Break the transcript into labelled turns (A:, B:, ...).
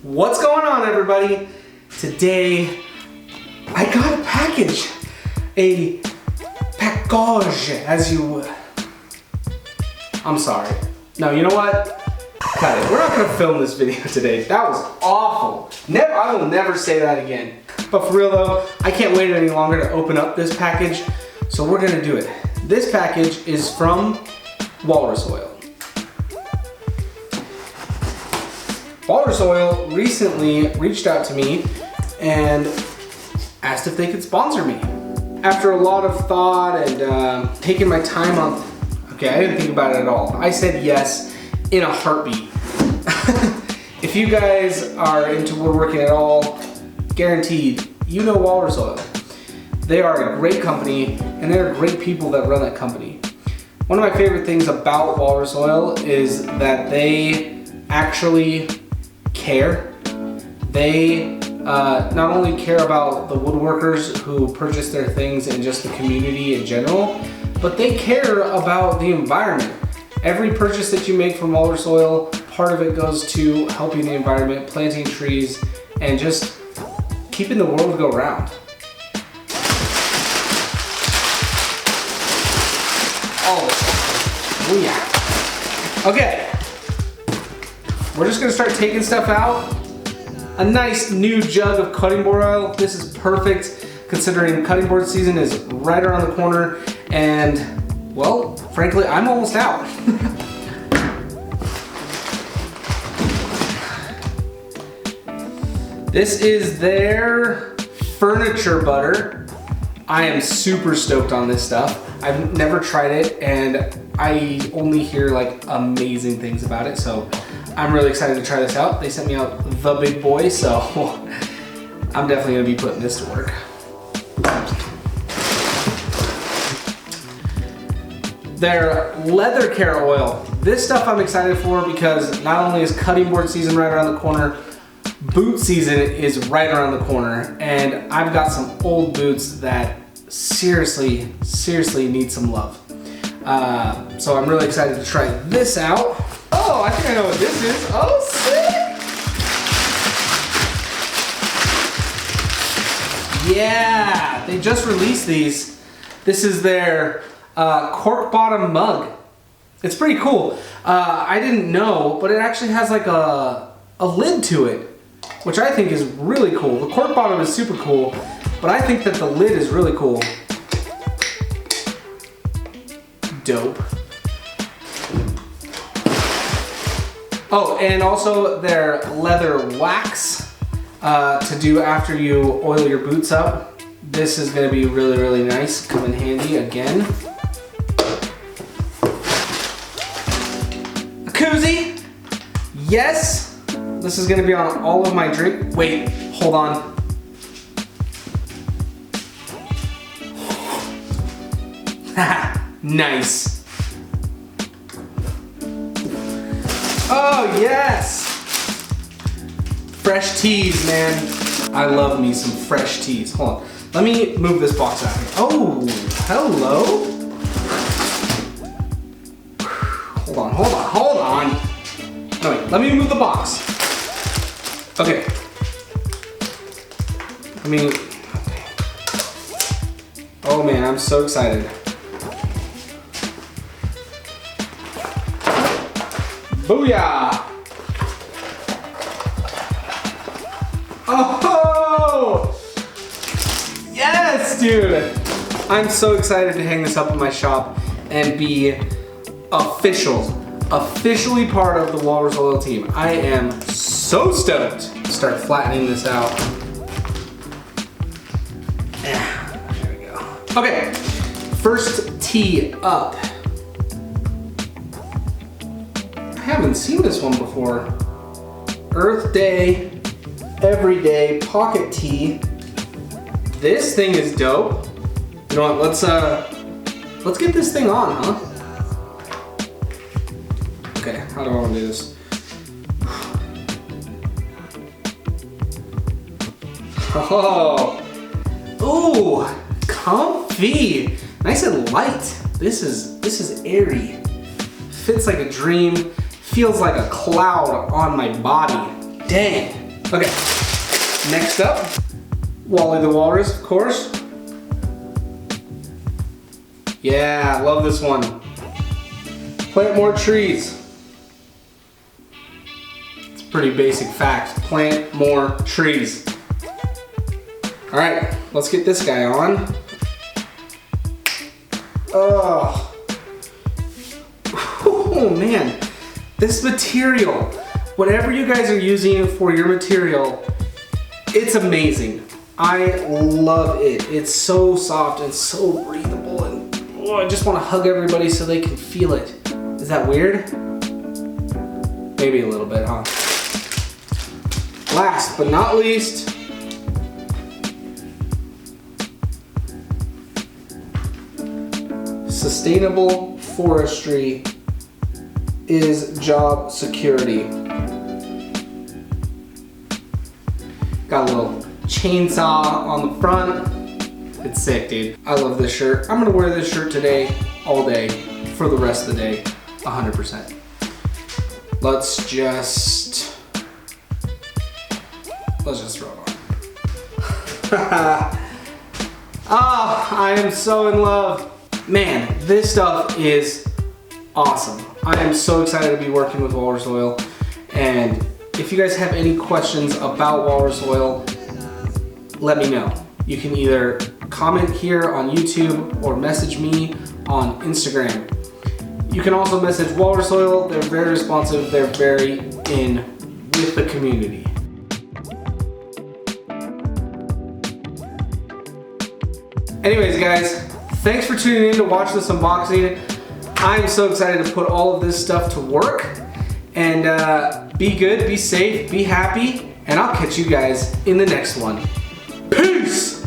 A: What's going on, everybody? Today I got a package, as you I'm sorry. No, you know what? Cut it. We're not gonna film this video today. That was awful. I will never say that again. But for real though, I can't wait any longer to open up this package, so we're gonna do it. This package is from Walrus Oil. Walrus Oil recently reached out to me and asked if they could sponsor me. After a lot of thought and taking my time on, I didn't think about it at all. I said yes in a heartbeat. If you guys are into woodworking at all, guaranteed, you know Walrus Oil. They are a great company and they're great people that run that company. One of my favorite things about Walrus Oil is that they actually care. They not only care about the woodworkers who purchase their things and just the community in general, but they care about the environment. Every purchase that you make from Walrus Oil, part of it goes to helping the environment, planting trees, and just keeping the world go round. Oh yeah. Okay. We're just gonna start taking stuff out. A nice new jug of cutting board oil. This is perfect considering cutting board season is right around the corner and, well, frankly, I'm almost out. This is their furniture butter. I am super stoked on this stuff. I've never tried it and I only hear like amazing things about it, so I'm really excited to try this out. They sent me out the big boy, so I'm definitely gonna be putting this to work. Their leather care oil. This stuff I'm excited for because not only is cutting board season right around the corner, boot season is right around the corner, and I've got some old boots that seriously need some love. So I'm really excited to try this out. Oh, I think I know what this is. Oh, sick! Yeah, they just released these. This is their cork bottom mug. It's pretty cool. I didn't know, but it actually has like a lid to it, which I think is really cool. The cork bottom is super cool, but I think that the lid is really cool. Dope. Oh, and also their leather wax to do after you oil your boots up. This is gonna be really nice, come in handy again. A koozie, yes. This is gonna be on all of my drink. Wait, hold on. Nice. Oh yes! Fresh teas, man. I love me some fresh teas. Hold on. Let me move this box out here. Oh, hello. Hold on. No, wait, let me move the box. Okay. Oh man, I'm so excited. Booyah! Oh! Yes, dude! I'm so excited to hang this up in my shop and be officially part of the Walrus Oil team. I am so stoked to start flattening this out. There we go. Okay, first tee up. I haven't seen this one before. Earth Day, Everyday Pocket Tee. This thing is dope. You know what? Let's get this thing on, huh? Okay, how do I want to do this? Oh, ooh, comfy, nice and light. This is airy. Fits like a dream. Feels like a cloud on my body. Dang. Okay, next up, Wally the walrus, of course. Yeah, love this one. Plant more trees. It's a pretty basic fact. Plant more trees. All right, let's get this guy on. Oh man, this material, whatever you guys are using for your material, it's amazing. I love it. It's so soft and so breathable, and I just want to hug everybody so they can feel it. Is that weird? Maybe a little bit, huh? Last but not least, sustainable forestry is job security. Got a little chainsaw on the front. It's sick, dude. I love this shirt. I'm gonna wear this shirt today, all day, for the rest of the day, 100%. Let's just throw it on. I am so in love. Man, this stuff is awesome. I am so excited to be working with walrus oil. And if you guys have any questions about walrus oil, let me know. You can either comment here on YouTube or message me on Instagram. You can also message Walrus Oil. They're very responsive. They're very in with the community. Anyways, guys, thanks for tuning in to watch this unboxing. I'm so excited to put all of this stuff to work. And be good, be safe, be happy, and I'll catch you guys in the next one. Peace!